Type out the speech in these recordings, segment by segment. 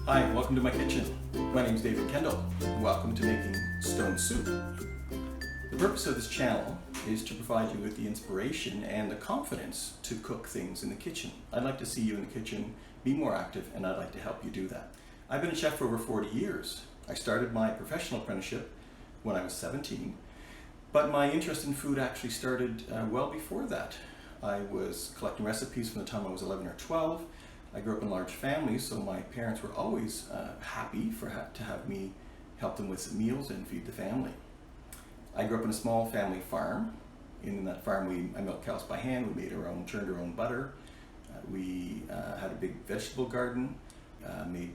Hi, welcome to my kitchen. My name is David Keindel. Welcome to making stone soup. The purpose of this channel is to provide you with the inspiration and the confidence to cook things in the kitchen. I'd like to see you in the kitchen be more active, and I'd like to help you do that. I've been a chef for over 40 years. I started my professional apprenticeship when I was 17, but my interest in food actually started well before that. I was collecting recipes from the time I was 11 or 12. I grew up in a large family, so my parents were always happy to have me help them with meals and feed the family. I grew up in a small family farm. In that farm, I milked cows by hand. We made our own, churned our own butter. We had a big vegetable garden.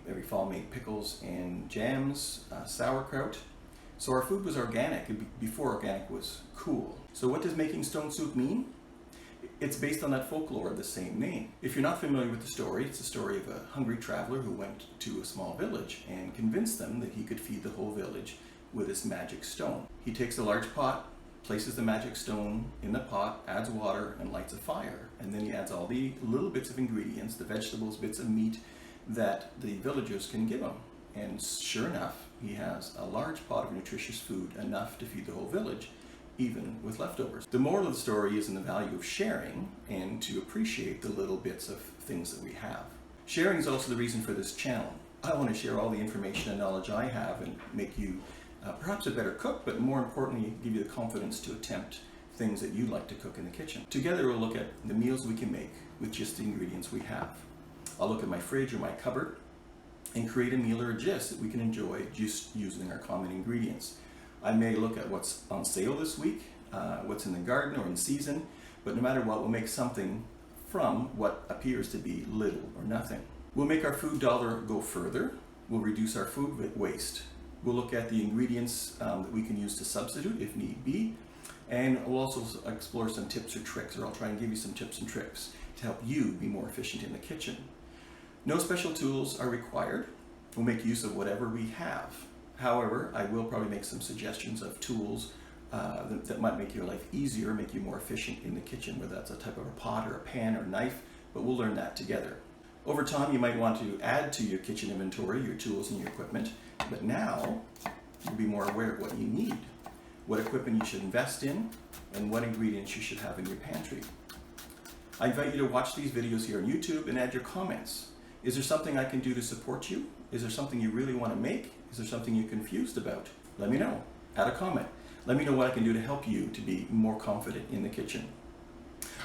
Every fall made pickles and jams, sauerkraut. So our food was organic before organic was cool. So what does making stone soup mean? It's based on that folklore of the same name. If you're not familiar with the story, it's the story of a hungry traveler who went to a small village and convinced them that he could feed the whole village with this magic stone. He takes a large pot, places the magic stone in the pot, adds water, and lights a fire. And then he adds all the little bits of ingredients, the vegetables, bits of meat that the villagers can give him. And sure enough, he has a large pot of nutritious food, enough to feed the whole village, even with leftovers. The moral of the story is in the value of sharing and to appreciate the little bits of things that we have. Sharing is also the reason for this channel. I want to share all the information and knowledge I have and make you perhaps a better cook, but more importantly, give you the confidence to attempt things that you like to cook in the kitchen. Together we'll look at the meals we can make with just the ingredients we have. I'll look at my fridge or my cupboard and create a meal or a gist that we can enjoy just using our common ingredients. I may look at what's on sale this week, what's in the garden or in season, but no matter what, we'll make something from what appears to be little or nothing. We'll make our food dollar go further. We'll reduce our food waste. We'll look at the ingredients that we can use to substitute if need be, and we'll also explore some tips or tricks, or I'll try and give you some tips and tricks to help you be more efficient in the kitchen. No special tools are required. We'll make use of whatever we have. However, I will probably make some suggestions of tools that might make your life easier, make you more efficient in the kitchen, whether that's a type of a pot or a pan or knife, but we'll learn that together. Over time, you might want to add to your kitchen inventory, your tools and your equipment, but now you'll be more aware of what you need, what equipment you should invest in, and what ingredients you should have in your pantry. I invite you to watch these videos here on YouTube and add your comments. Is there something I can do to support you? Is there something you really want to make? Is there something you're confused about? Let me know. Add a comment. Let me know what I can do to help you to be more confident in the kitchen.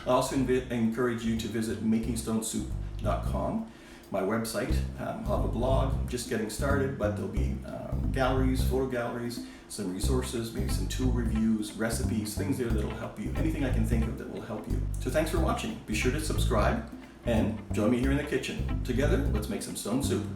I also encourage you to visit makingstonesoup.com, my website. I'll have a blog. I'm just getting started, but there'll be galleries, photo galleries, some resources, maybe some tool reviews, recipes, things there that'll help you. Anything I can think of that will help you. So thanks for watching. Be sure to subscribe and join me here in the kitchen. Together, let's make some stone soup.